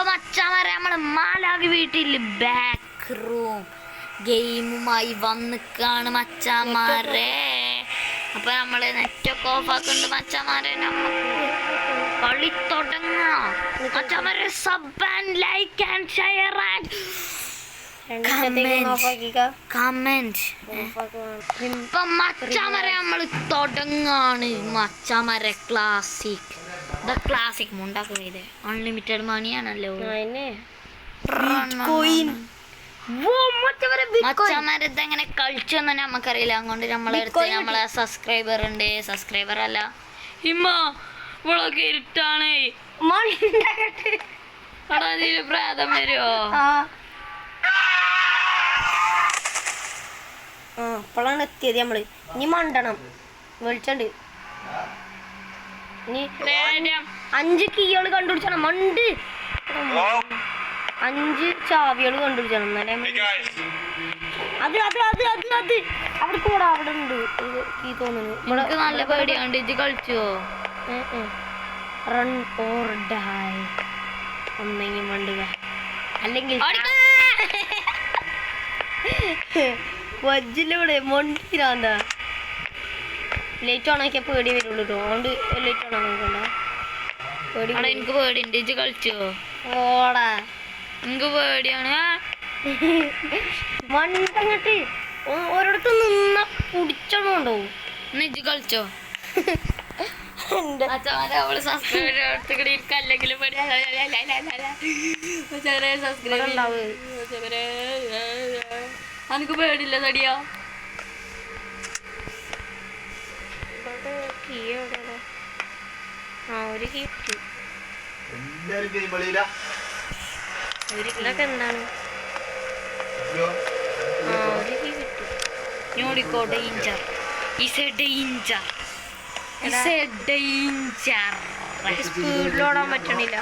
മച്ചാമാരെ നമ്മള് മാലാകി വീട്ടിൽ ബാക്ക് റൂം ഗെയിമുമായി വന്നിക്കാണ് മച്ചാമാരെ. അപ്പൊ നമ്മള് നെറ്റൊക്കെ ഓഫ് ആക്കുന്നുണ്ട് മച്ചാമാരെ. നമുക്ക് കളി തുടങ്ങാം മച്ചാമാരെ. Sub and like and share and comment. ഇപ്പൊ മച്ചാമാരെ നമ്മള് തുടങ്ങാണ് മച്ചാമാരെ. ക്ലാസിക് ക്ലാസിക് മുണ്ടാക്കുന്നത് അൺലിമിറ്റഡ് മണിയാണല്ലോ. മച്ചാമാരെങ്ങനെ കളിച്ചൊന്നും നമുക്കറിയില്ല. അതുകൊണ്ട് നമ്മളെ സബ്സ്ക്രൈബർ ഉണ്ട്. സബ്സ്ക്രൈബർ അല്ല ഇമ്മ ഇവളൊക്കെ ഇരുട്ടാണ്. പ്രാതം വരുമോ? അപ്പോഴാണ് എത്തിയത് നമ്മള്. ഇനി മണ്ടണം വിളിച്ചണ്ട്. ഇനി 5 കീകൾ കണ്ടുപിടിച്ചണം. മണ്ട് 5 ചാവികൾ കണ്ടുപിടിച്ചണം. എന്നാലേ അത് അവിടെ കൂടെ അവിടെ ഉണ്ട് കീ തോന്നുന്നു. നമുക്ക് നല്ല പേടിയാണ്ട്. ഇത് കളിച്ചോ? Run or die. ഒന്നെങ്കിൽ മണ്ടുക അല്ലെങ്കിൽ വജ്ജിലൂടെ മൊണ്ടിരാന്താ. ലൈറ്റ് ഓൺ ആക്കിയാൽ പേടി വരുള്ളൂ കേട്ടോ. അതുകൊണ്ട് ലൈറ്റ് ഓൺ ആക്കണ്ട. പേടി എനിക്ക് പേടിയുണ്ട്. ഇജ്ജ് കളിച്ചോ? ഓടാ എനിക്ക് പേടിയാണ്. മണ്ടങ്ങട്ട് ഒരിടത്ത് നിന്ന കുടിച്ചോണ്ടോ. ഇജ്ജ് കളിച്ചോ? അവള് സബ്സ്ക്രൈബ് അല്ലെങ്കിൽ എനിക്ക് പേടില്ല തടിയോ. ഇതൊക്കെ എന്താണ്? സ്പീഡിലോടാൻ പറ്റണില്ല.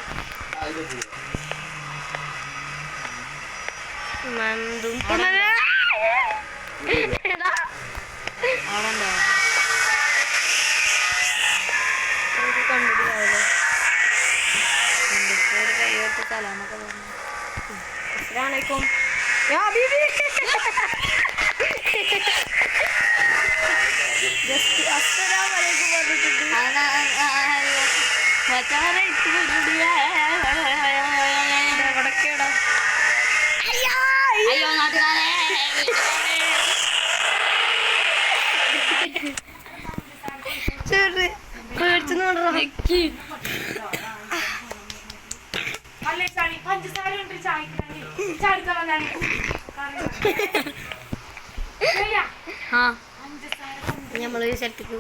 അസ്സലാമലൈക്കും. അയ്യോ നാട്ടുകാരെ നമ്മള് സെറ്റിക്ക്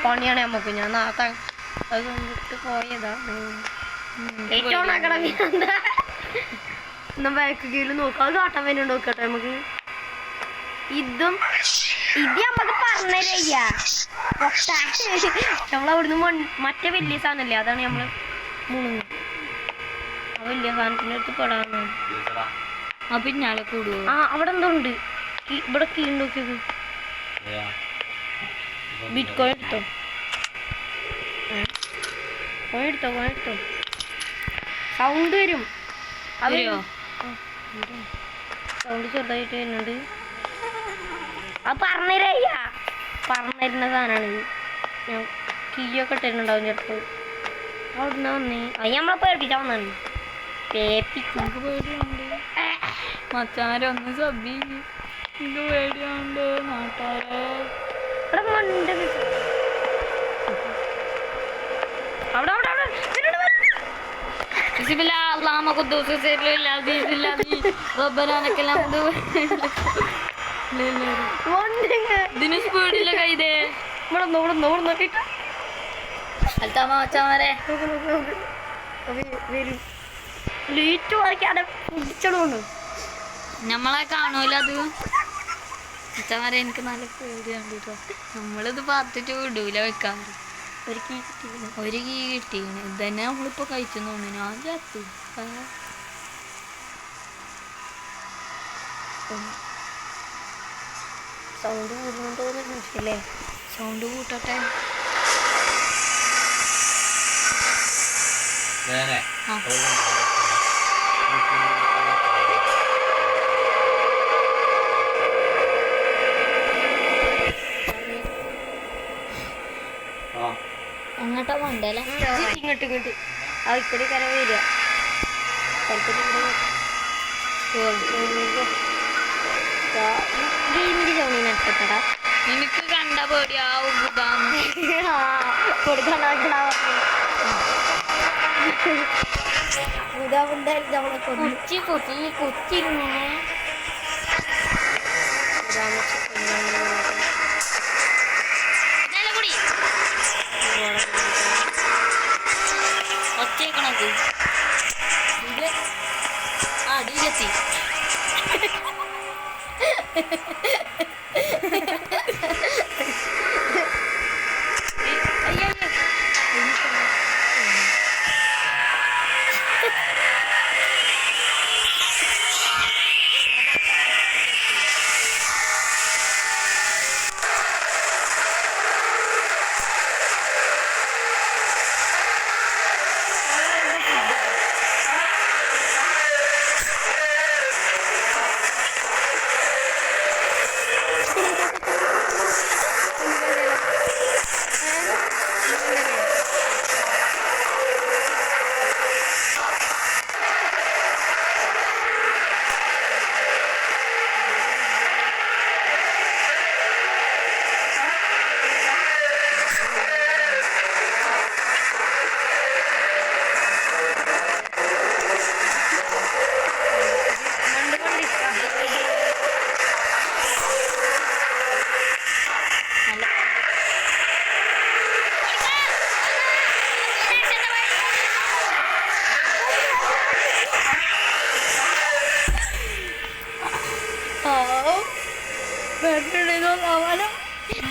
പണിയാണ് നമ്മക്ക്. ഞാൻ നാത്ത അത് കണ്ടിട്ട് പോയതാ. ഏറ്റവും ബാക്ക് കീഴിൽ നോക്കാം. അത് കാട്ടാൻ വേണ്ടി നോക്കട്ടെ നമുക്ക്. ഇത് നമ്മക്ക് പറഞ്ഞില്ല. നമ്മളവിടുന്ന് മറ്റേ വലിയ സാധനല്ലേ, അതാണ് നമ്മള് മുങ്ങുന്നത്. ആ വലിയ സാധനത്തിന്റെ അടുത്ത് പെടാന്ന്. പിന്നാലെ കൂടുവോ? അവിടെ എന്തോ ഉണ്ട്. ഇവിടെ കീ നോക്കിയത്. ബിറ്റ് കോയിൻ എടുത്തോ. കോയിൻ എടുത്തോ. സൗണ്ട് വരും. സൗണ്ട് ചെറുതായിട്ട് വരുന്നുണ്ട്. അത് പറഞ്ഞിരുന്ന സാധനമാണ്. ഞാൻ കീയൊക്കെ ഇട്ടിട്ടുണ്ടാവും ചിലപ്പോൾ. അവിടുന്ന് വന്നേ അത് നമ്മളെ പേടിപ്പിച്ചാൽ വന്നാണ്. എനിക്ക് പേടിയുണ്ട് മച്ചാരൊന്ന് സബി. എനിക്ക് പേടിയുണ്ട് നാട്ടാരെ. ഇവിടെ മണ്ട ഇതിന് സ്പീഡില്ല കൈതേ. നമ്മളെ കാണൂല അത്. മച്ചാമാരെ എനിക്ക് നല്ല പേടിയാണ് കേട്ടോ. നമ്മളിത് പാത്തിട്ട് വിടൂല വെക്കാറ്. ഒരു കീ കിട്ടിയിരുന്നു. ഒരു കീ കിട്ടിയാണ്. ഇതന്നെ നമ്മളിപ്പോ കഴിച്ചു തോന്നുന്നു. ഞാൻ ചത്തു. സൗണ്ട് കൂടുന്നു തോന്നുന്നുണ്ടല്ലേ? സൗണ്ട് കൂട്ടട്ടെ. ആ അങ്ങോട്ടാ പോണ്ടല്ലേ? ഇങ്ങോട്ട് ഇങ്ങോട്ട് ആ ഇക്കടി കര വരിക. ഗെയിമിന്റെ സൗണ്ട് നട്ടടാ. എനിക്ക് കണ്ട പേടിയാവും. കുച്ചി കുച്ചി കുച്ചിങ്ങനെ ഒച്ചേക്കണത് അടിയിലെത്തി.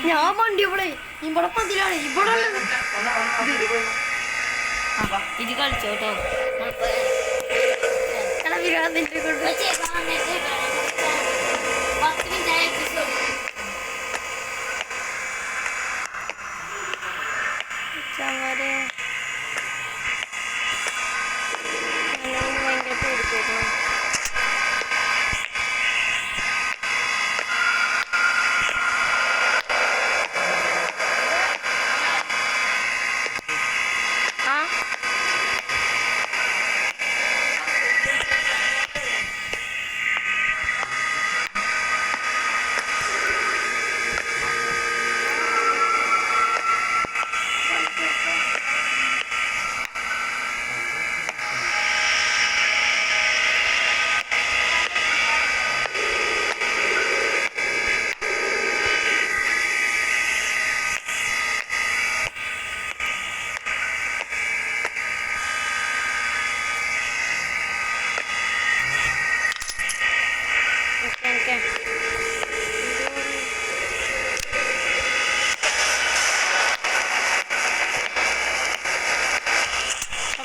ഞാൻ വണ്ടി ഇവിടെ പതിലാണ് ഇവിടെ ഇത് കളിച്ചോട്ടോ. വിരാതിന്റെ കൊണ്ട് ചങ്ങാരെ ഭയങ്കര പേടിക്കുന്നു.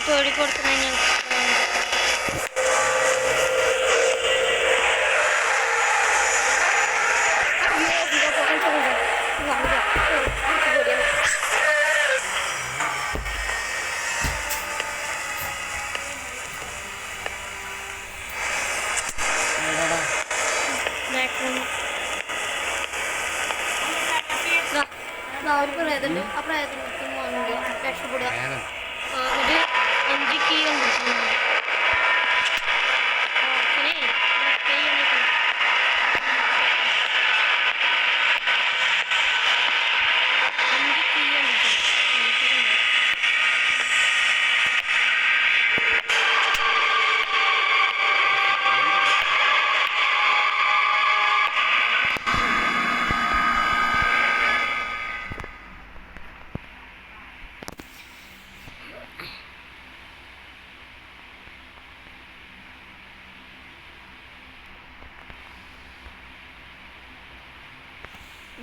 പേടിക്കൊടുക്കുന്ന ഒരു പ്രേതം ആ പ്രേതത്തിൽ വാങ്ങി രക്ഷപ്പെടുക. ഒരു 5 കീ കണ്ടിട്ടുണ്ട്.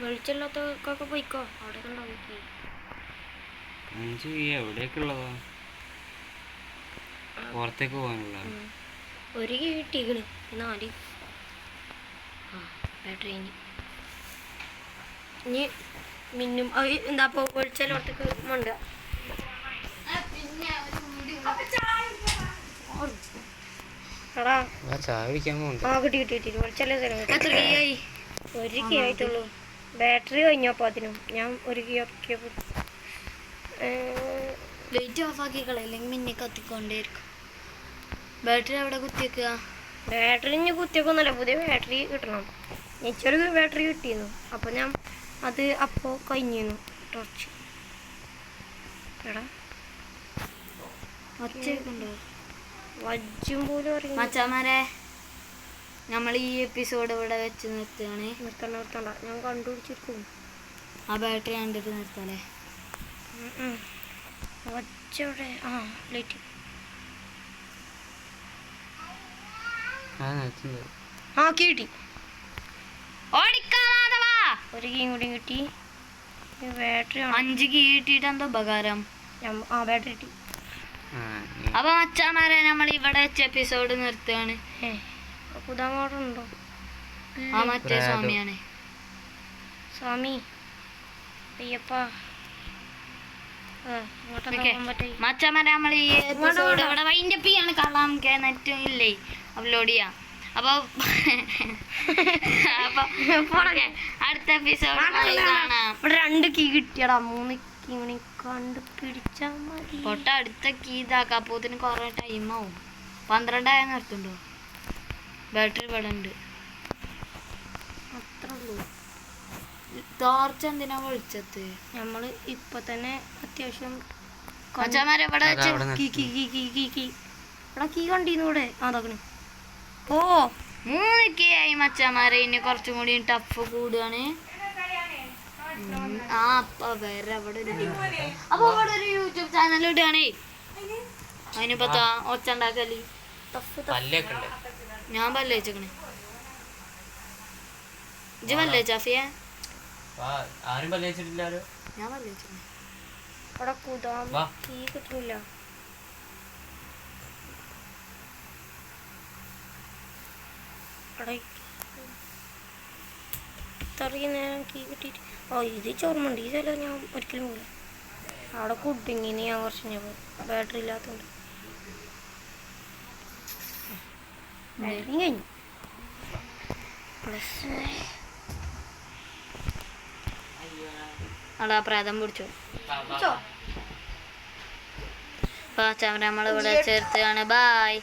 വെളിച്ചമില്ലാത്തവർക്കൊക്കെ പോയിക്കോ, അവിടെ ഉണ്ടാവും. 5 കീ എവിടേക്കുള്ളതാ? പുറത്തേക്ക് പോകാനുള്ള ഒരു കീ കിട്ടിക്കണ് 4. ബാറ്ററി ഇനി മിന്നും എന്താ ഇപ്പോൾ ഒഴിച്ചാലോട്ടേക്ക് മണ്ട. എടാ ചായ കുടിക്കാൻ പോകുന്നുണ്ട്. കിട്ടി ഒഴിച്ചാലേ തരാം. എത്ര കീ ആയി? 1 കീ ആയിട്ടുള്ളൂ. ബാറ്ററി കഴിഞ്ഞപ്പോൾ അതിനും ഞാൻ 1 കീ ഇറക്കിയപ്പോൾ ലൈറ്റ് ഓഫ് ആക്കി കളയില്ലെങ്കിൽ മിന്നെ കത്തിക്കൊണ്ടേയിരിക്കും. ബാറ്ററി അവിടെ കുത്തിയേക്കുക. ബാറ്ററി ഇനി കുത്തിയൊക്കൊന്നുമല്ല, പുതിയ ബാറ്ററി കിട്ടണം. എനിക്കൊരു ബാറ്ററി കിട്ടിയിരുന്നു, അപ്പോൾ ഞാൻ അത് അപ്പോൾ കഴിഞ്ഞിരുന്നു ടോർച്ച്. എടാ ഒച്ചയുണ്ടോ? വജ്ജും പോലും അറിയാം. മച്ചാമാരെ നമ്മൾ ഈ എപ്പിസോഡ് ഇവിടെ വെച്ച് നിർത്തുകയാണ്. നിർത്തണ്ട ഞാൻ കണ്ടുപിടിച്ചിരിക്കും. ആ ബാറ്ററി കണ്ടിട്ട് നിർത്താല്ലേ? വജ്ജോടെ ലൈറ്റ് കിട്ടി. ഒരു കീയും കൂടി കിട്ടി. ബാറ്ററി 5 കീ കിട്ടിയിട്ട് എന്താ ഉപകാരം? ബാറ്ററി കിട്ടി. അപ്പൊ മച്ചാമാരെ നമ്മൾ ഇവിടെ വെച്ച എപ്പിസോഡ് നിർത്തുകയാണ്. പുതാമോടുണ്ടോ? ആ മറ്റേ സ്വാമിയാണ്. സ്വാമി അയ്യപ്പാ. മച്ചാമാരെ നമ്മൾ ഈ എപ്പിസോഡ് ഇവിടെ വൈൻഡപ്പ് ചെയ്യാണ്. കള്ളാം നെറ്റ് ഇല്ലേ അപ്ലോഡ് ചെയ്യാം. അപ്പൊ അടുത്ത എപ്പിസോഡ് കാണാം. ഇവിടെ 2 കീ കിട്ടിയടാ. 3 കീ കൂടി കണ്ടുപിടിച്ചാ മതി. പൊട്ട അടുത്ത കീ ഇതാക്കാം. അപ്പോത്തിന് കുറെ ടൈമാവും. 12 ആയ നിർത്തുണ്ടോ? ബാറ്ററി ഇവിടെ ഉണ്ട്. അത്ര ഉള്ളൂ. ടോർച്ച് എന്തിനാ വിളിച്ചത്? നമ്മള് ഇപ്പൊ തന്നെ അത്യാവശ്യം മച്ചാമാരെ ഇവിടെ വെച്ച് ഇവിടെ കീ കണ്ടീന്നൂടെ? അതാക്കണ്. ഓ 3 കീ ആയി മച്ചാമാരെ. ഇനി കുറച്ചും കൂടി ടഫ് കൂടുകയാണ്. അപ്പൊ വേറെ അവിടെ ഒരു അപ്പൊ ഇവിടെ ഒരു യൂട്യൂബ് ചാനൽ ഇടുകയാണേ. അതിനിപ്പോ ഒച്ച ഉണ്ടാക്കല്. ഞാൻ പല്ലേച്ചേക്കണേ. ഇജ്ജ് പല്ലേച്ച അഫിയ? ആരും പല്ലേച്ചിട്ടില്ലാലോ. ഞാൻ പല്ലേച്ചേക്കണേ. ഇവിടെ കീ കിട്ടുന്നില്ല. ഇത്രയും നേരം കീ കിട്ടിയിട്ട് ഇത് ചോർമുണ്ട്. ഈ സ്ഥലം ഞാൻ ഒരിക്കലും പോകില്ല. അവിടെ കുടുങ്ങിന് ഞാൻ കുറച്ച് കഴിഞ്ഞപ്പോൾ ബാറ്ററി ഇല്ലാത്തതുകൊണ്ട്. ബാറ്ററി കഴിഞ്ഞു. പ്ലസ് അടാ പ്രാതം പിടിച്ചോ. അപ്പൊ നമ്മളിവിടെ ചേർത്താണ്. ബായ്.